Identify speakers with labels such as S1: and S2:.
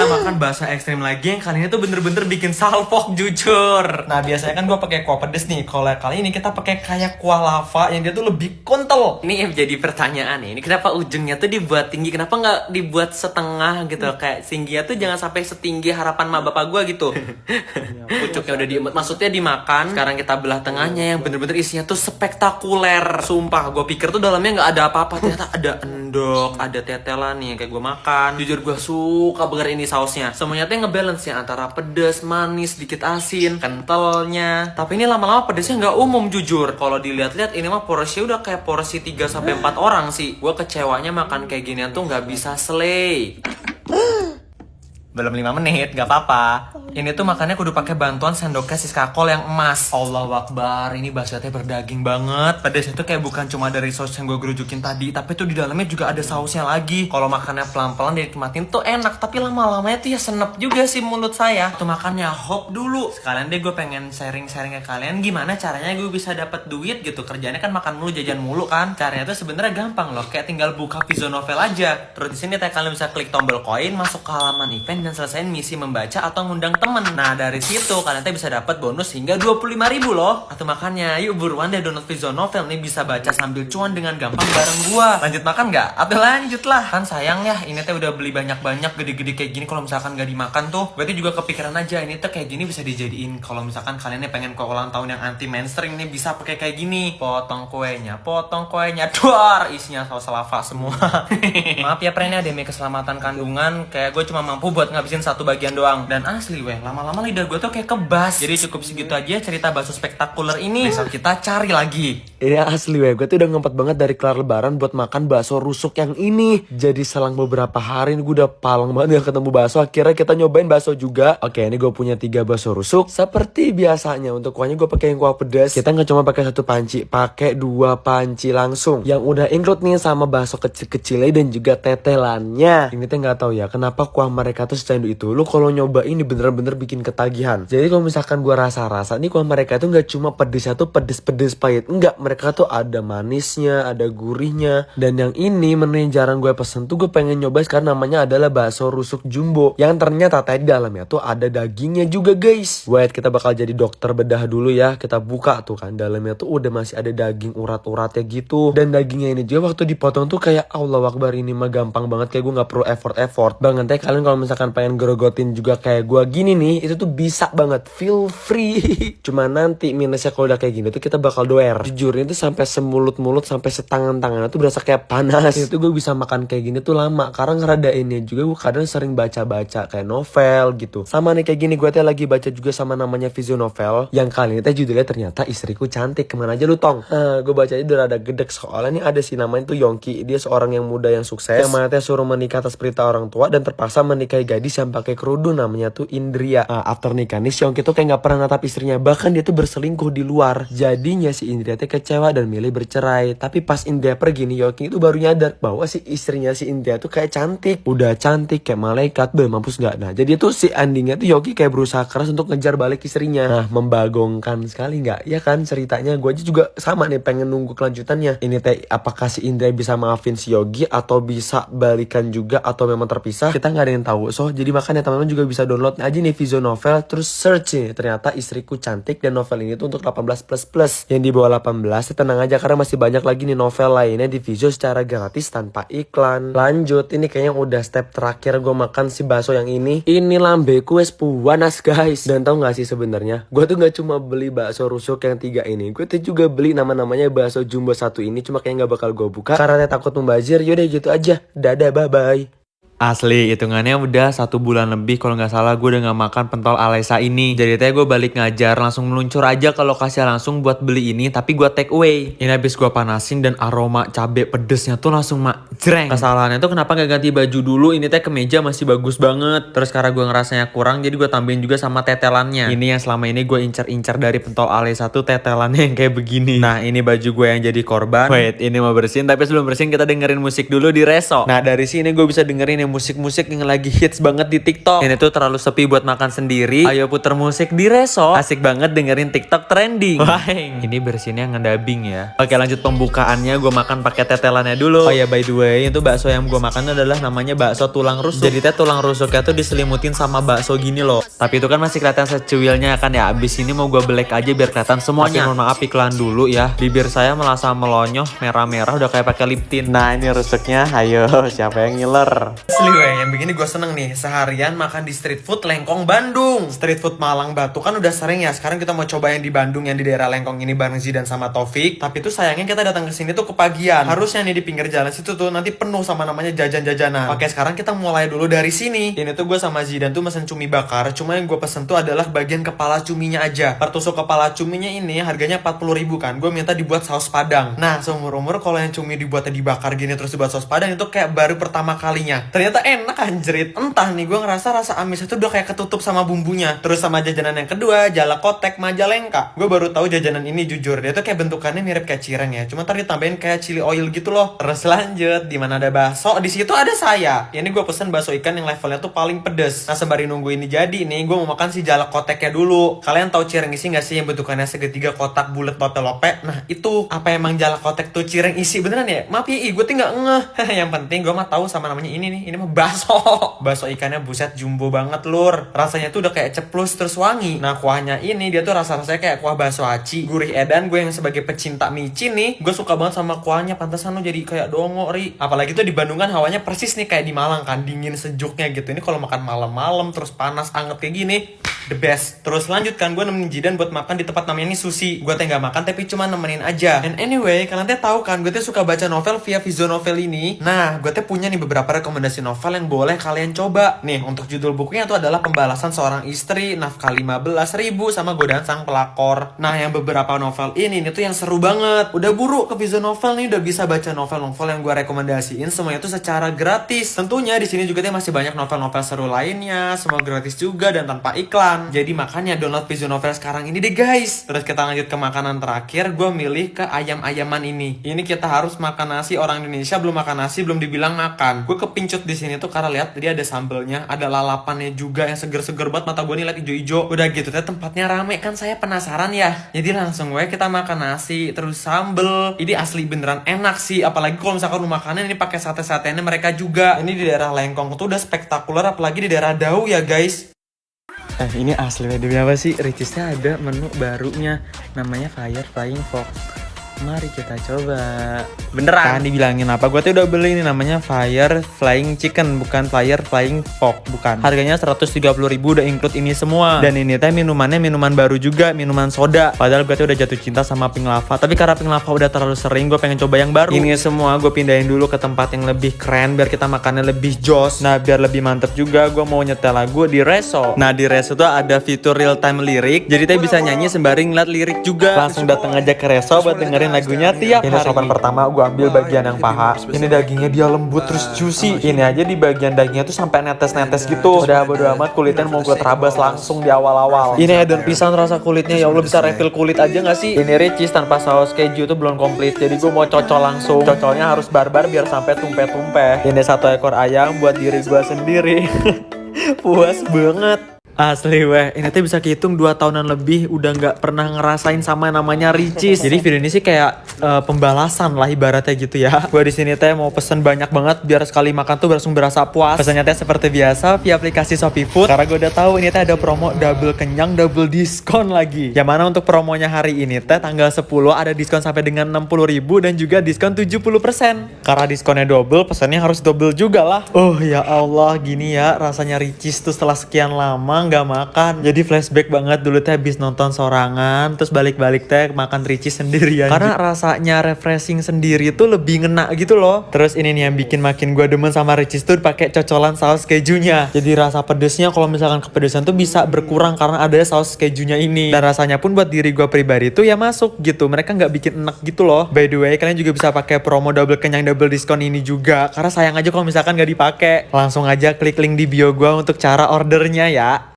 S1: Kita makan bakso ekstrim lagi yang kali ini tuh bener-bener bikin salpok jujur. Nah biasanya kan gue pakai kuah pedes nih. Kalau kali ini kita pakai kayak kuah lava yang dia tuh lebih kental. Ini yang jadi pertanyaan nih. Ini kenapa ujungnya tuh dibuat tinggi? Kenapa nggak dibuat setengah gitu? Kayak tingginya tuh jangan sampai setinggi harapan ma bapak gue gitu. Pucuknya udah maksudnya dimakan. Sekarang kita belah tengahnya yang bener-bener isinya tuh spektakuler. Sumpah gue pikir tuh dalamnya nggak ada apa-apa. Ternyata ada endok, ada tetelan nih kayak gue makan. Jujur gue suka banget ini sausnya. Semuanya tuh ngebalance ya antara pedas, manis, sedikit asin, kentalnya. Tapi ini lama-lama pedasnya nggak umum jujur. Kalau dilihat-lihat ini mah porsi udah kayak porsi 3-4 orang sih. Gue kecewanya makan kayak ginian tuh nggak bisa slay. Belum 5 menit, gak apa-apa. Ini tuh makannya kudu pakai bantuan sendoknya Siska Kol yang emas. Allahu Akbar, ini baksonya berdaging banget. Pedasnya tuh kayak bukan cuma dari saus yang gue gerujukin tadi, tapi tuh di dalamnya juga ada sausnya lagi. Kalau makannya pelan-pelan dinikmatin tuh enak, tapi lama-lamanya tuh ya senep juga sih mulut saya. Tuh makannya hop dulu. Sekalian deh gue pengen sharing-sharing ke kalian gimana caranya gue bisa dapat duit gitu. Kerjanya kan makan mulu, jajan mulu kan. Caranya tuh sebenarnya gampang loh, kayak tinggal buka Vizonovel aja. Terus di sini kalian bisa klik tombol koin, masuk ke halaman event dan selesaiin misi membaca atau ngundang temen. Nah dari situ kalian bisa dapat bonus hingga 25.000 loh. Atau makanya yuk buruan deh download Vizonovel nih, bisa baca sambil cuan dengan gampang bareng gua. Lanjut makan nggak? Atau lanjut lah. Kan sayang ya ini teh udah beli banyak-banyak gede-gede kayak gini, kalau misalkan nggak dimakan tuh berarti juga kepikiran aja ini tuh kayak gini bisa dijadiin kalau misalkan kalian nih pengen ke ulang tahun yang anti mainstream nih, bisa pakai kayak gini. Potong kuenya, duar isinya saus lava semua. Maaf ya friend ya, demi keselamatan kandungan kayak gue cuma mampu buat ngabisin satu bagian doang. Dan asli weh, lama-lama lidah gue tuh kayak kebas. Jadi cukup segitu aja cerita bakso spektakuler ini. Besok kita cari lagi.
S2: Ini asli weh, gue tuh udah ngempet banget dari kelar lebaran buat makan bakso rusuk yang ini. Jadi selang beberapa hari ini gue udah paleng banget gak ketemu bakso. Akhirnya kita nyobain bakso juga. Oke, ini gue punya 3 bakso rusuk. Seperti biasanya untuk kuahnya gue pakai yang kuah pedas. Kita nggak cuma pakai 1 panci, pakai 2 panci langsung. Yang udah include nih sama bakso kecil-kecilnya dan juga tetelannya. Ini tuh nggak tahu ya kenapa kuah mereka tuh secandu itu. Lu kalau nyoba ini bener-bener bikin ketagihan. Jadi kalau misalkan gue rasa-rasa nih kuah mereka tuh nggak cuma pedesnya tuh pedes-pedes pahit. Enggak, mereka tuh ada manisnya, ada gurihnya. Dan yang ini menu yang jarang gue pesen tuh gue pengen nyoba sekarang, namanya adalah bakso rusuk jumbo. Yang ternyata tadi dalamnya tuh ada dagingnya juga guys. Wait, kita bakal jadi dokter bedah dulu ya. Kita buka tuh kan, dalamnya tuh udah masih ada daging urat-uratnya gitu. Dan dagingnya ini juga waktu dipotong tuh kayak Allahu Akbar, ini mah gampang banget, kayak gue gak perlu effort banget. Kalian kalau misalkan pengen gerogotin juga kayak gue gini nih, itu tuh bisa banget, feel free. Cuma nanti minusnya kalau udah kayak gini tuh kita bakal doer. Jujur ini tuh sampai semulut-mulut, sampai setangan-tangan tuh berasa kayak panas. Itu gue bisa makan kayak gini tuh lama, karena ngeradainnya juga gue kadang sering baca-baca kayak novel gitu. Sama nih kayak gini, gue tuh lagi baca juga sama namanya Vizonovel, yang kali ini tuh judulnya ternyata Istriku Cantik. Kemana aja lu tong? Gue bacanya udah rada gedek, soalnya nih ada sih namanya tuh Yongki. Dia seorang yang muda yang sukses, yang mana tuh suruh menikah atas perintah orang tua dan terpaksa menikahi gadis yang pakai kerudung, namanya tuh Indria. After nikah nih si Yongki tuh kayak gak pernah natap istrinya, bahkan dia tuh berselingkuh di luar. Jadinya si Indria tuh kecewa dan milih bercerai. Tapi pas Indria pergi nih, Yongki itu baru nyadar bahwa si istrinya si Indria tuh kayak cantik, udah cantik kayak malaikat. Mampus gak? Nah jadi tuh si endingnya tuh Yongki kayak berusaha keras untuk ngejar balik istrinya. Nah membagongkan sekali gak? Ya kan ceritanya, gue aja juga sama nih pengen nunggu kelanjutannya. Ini teh apakah si Indria bisa maafin si Yogi atau bisa balikan juga atau memang terpisah, kita nggak ada yang tahu. So jadi makanya teman-teman juga bisa download aja nih Vizonovel, terus search nih ternyata Istriku Cantik. Dan novel ini tuh untuk 18++. Yang di bawah 18 ya tenang aja, karena masih banyak lagi nih novel lainnya di Vizo secara gratis tanpa iklan. Lanjut, ini kayaknya udah step terakhir gue makan si bakso yang ini. Ini lambeku es puanas guys. Dan tau gak sih sebenarnya gue tuh gak cuma beli bakso rusuk yang 3 ini, gue tuh juga beli namanya bakso jumbo 1 ini. Cuma kayaknya gak bakal gue buka karena takut membazir. Yaudah gitu aja, dadah, bye bye.
S1: Asli, hitungannya udah 1 bulan lebih kalau nggak salah gue udah nggak makan pentol Alesa ini. Jadi teh gue balik ngajar, langsung meluncur aja ke lokasi langsung buat beli ini, tapi gue take away. Ini habis gue panasin dan aroma cabe pedesnya tuh langsung jreng. Kesalahannya tuh kenapa nggak ganti baju dulu, ini teh kemeja masih bagus banget. Terus karena gue ngerasanya kurang, jadi gue tambahin juga sama tetelannya. Ini yang selama ini gue incar-incar dari pentol Alesa tuh, tetelannya yang kayak begini. Nah ini baju gue yang jadi korban. Wait, ini mau bersihin, tapi sebelum bersihin kita dengerin musik dulu di Reso. Nah dari sini gue bisa dengerin musik-musik yang lagi hits banget di TikTok. Ini tuh terlalu sepi buat makan sendiri. Ayo puter musik di Reso. Asik banget dengerin TikTok trending. Wah, ini bersinnya ngedabing ya. Oke, lanjut pembukaannya. Gue makan pakai tetelannya dulu. Oh ya, by the way, itu bakso yang gue makan adalah namanya bakso tulang rusuk. Jadi tulang rusuknya tuh diselimutin sama bakso gini loh. Tapi itu kan masih kelihatan secuilnya kan ya. Abis ini mau gue belek aja biar kelihatan semuanya. Mohon maaf iklan dulu ya. Bibir saya merasa melonyoh, merah-merah udah kayak pakai lip tint. Nah, ini rusuknya. Ayo, siapa yang ngiler? Asli weh, yang begini gue seneng nih. Seharian makan di street food Lengkong Bandung. Street food Malang Batu kan udah sering ya. Sekarang kita mau coba yang di Bandung, yang di daerah Lengkong ini bareng Zidan sama Taufik. Tapi tuh sayangnya kita datang ke sini tuh kepagian. Harusnya nih di pinggir jalan situ tuh nanti penuh sama namanya jajan-jajanan. Oke, sekarang kita mulai dulu dari sini. Ini tuh gue sama Zidan tuh mesen cumi bakar. Cuma yang gue pesen tuh adalah bagian kepala cuminya aja. Per tusuk kepala cuminya ini harganya 40.000 kan. Gue minta dibuat saus padang. Nah, seumur-umur kalau yang cumi dibuatnya dibakar gini terus dibuat saus padang itu kayak baru pertama kalinya. Ternyata enak anjrit. Entah nih, gue ngerasa rasa amis itu udah kayak ketutup sama bumbunya. Terus sama jajanan yang kedua, Jala Kotek Majalengka. Gue baru tahu jajanan ini jujur. Dia tuh kayak bentukannya mirip kayak cireng ya. Cuma ntar ditambahin kayak chili oil gitu loh. Terus lanjut, di mana ada bakso, di situ ada saya. Ini gue pesen bakso ikan yang levelnya tuh paling pedes. Nah, sembari nunggu ini jadi nih, gue mau makan si Jala Koteknya dulu. Kalian tahu cireng isi gak sih yang bentukannya segitiga kotak bulat lope-lope? Nah, itu apa emang Jala Kotek tuh cireng isi beneran ya? Maaf ya, gue tuh nggak ngeh. Yang penting gue mah tahu sama namanya ini nih. Ini mah bakso. Bakso ikannya buset jumbo banget lur. Rasanya tuh udah kayak ceplus terus wangi. Nah, kuahnya ini dia tuh rasa-rasanya kayak kuah bakso aci. Gurih edan. Gue yang sebagai pecinta micin nih, gue suka banget sama kuahnya. Pantesan lo jadi kayak dongo ri. Apalagi tuh di Bandung kan hawanya persis nih kayak di Malang kan, dingin sejuknya gitu. Ini kalau makan malam-malam terus panas anget kayak gini, the best. Terus lanjutkan gue nemenin Jidan buat makan di tempat namanya ini Sushi. Gue teh nggak makan tapi cuma nemenin aja. And anyway, kalian teh tahu kan gue teh suka baca novel via Vizo Novel ini. Nah, gue teh punya nih beberapa rekomendasi novel yang boleh kalian coba. Nih, untuk judul bukunya itu adalah Pembalasan Seorang Istri, Nafkah 15.000 sama Godaan Sang Pelakor. Nah, yang beberapa novel ini tuh yang seru banget. Udah buru ke Vizo Novel nih, udah bisa baca novel-novel yang gue rekomendasiin semuanya tuh secara gratis. Tentunya di sini juga teh masih banyak novel-novel seru lainnya, semua gratis juga dan tanpa iklan. Jadi makanya download Vizo Novel sekarang ini deh guys. Terus kita lanjut ke makanan terakhir. Gue milih ke ayam-ayaman ini. Ini kita harus makan nasi. Orang Indonesia belum makan nasi belum dibilang makan. Gue kepincut di sini tuh karena lihat dia ada sambelnya, ada lalapannya juga yang seger-seger banget. Mata gue nih liat ijo-ijo. Udah gitu teh tempatnya rame kan, saya penasaran ya. Jadi langsung gue kita makan nasi terus sambel. Ini asli beneran enak sih. Apalagi kalau misalkan lu makannya ini pakai sate-satenya mereka juga. Ini di daerah Lengkong tuh udah spektakuler, apalagi di daerah Dau ya guys. Ini asli demi apa sih? Ricisnya ada menu barunya namanya Fire Flying Fox. Mari kita coba. Beneran kan dibilangin apa? Gue tuh udah beli ini namanya Fire Flying Chicken, bukan Fire Flying Fox, bukan. Harganya 130.000 udah include ini semua. Dan ini teh minumannya minuman baru juga, minuman soda. Padahal gue tuh udah jatuh cinta sama Pink Lava, tapi karena Pink Lava udah terlalu sering, gue pengen coba yang baru. Ini semua gue pindahin dulu ke tempat yang lebih keren biar kita makannya lebih jos. Nah, biar lebih mantep juga, gue mau nyetel lagu di Reso. Nah, di Reso tuh ada fitur real time lirik, jadi teh bisa nyanyi sembari ngeliat lirik juga. Langsung datang aja ke Reso buat dengerin lagunya tiap hari. Ini sopan pertama gue ambil bagian yang paha. Ini dagingnya dia lembut terus juicy. Ini aja di bagian dagingnya tuh sampai netes-netes gitu. Udah bodo amat, kulitnya mau gue terabas langsung di awal-awal. Ini edon pisan rasa kulitnya, ya Allah, bisa refill kulit aja gak sih? Ini ricis tanpa saus keju tuh belum komplit, jadi gue mau cocol langsung. Cocolnya harus barbar biar sampai tumpe-tumpe. Ini 1 ekor ayam buat diri gue sendiri. Puas banget. Asli weh, ini tuh bisa kehitung 2 tahunan lebih udah nggak pernah ngerasain sama namanya ricis. Jadi video ini sih kayak pembalasan lah ibaratnya gitu ya. Gue di sini teh mau pesen banyak banget biar sekali makan tuh langsung berasa puas. Pesannya teh seperti biasa via aplikasi Shopee Food. Karena gue udah tahu ini teh ada promo double kenyang double diskon lagi. Yang mana untuk promonya hari ini teh tanggal 10 ada diskon sampai dengan 60.000 dan juga diskon 70%. Karena diskonnya double, pesannya harus double juga lah. Oh ya Allah, gini ya rasanya ricis tuh setelah sekian lama nggak makan. Jadi flashback banget dulu teh habis nonton sorangan terus balik-balik teh makan ricis sendirian. Karena rasanya refreshing sendiri tuh lebih ngena gitu loh. Terus ini nih yang bikin makin gue demen sama ricis tuh pakai cocolan saus kejunya. Jadi rasa pedesnya kalau misalkan kepedesan tuh bisa berkurang karena ada saus kejunya ini. Dan rasanya pun buat diri gue pribadi tuh ya masuk gitu. Mereka nggak bikin enak gitu loh. By the way, kalian juga bisa pakai promo double kenyang double diskon ini juga. Karena sayang aja kalau misalkan nggak dipakai. Langsung aja klik link di bio gue untuk cara ordernya ya.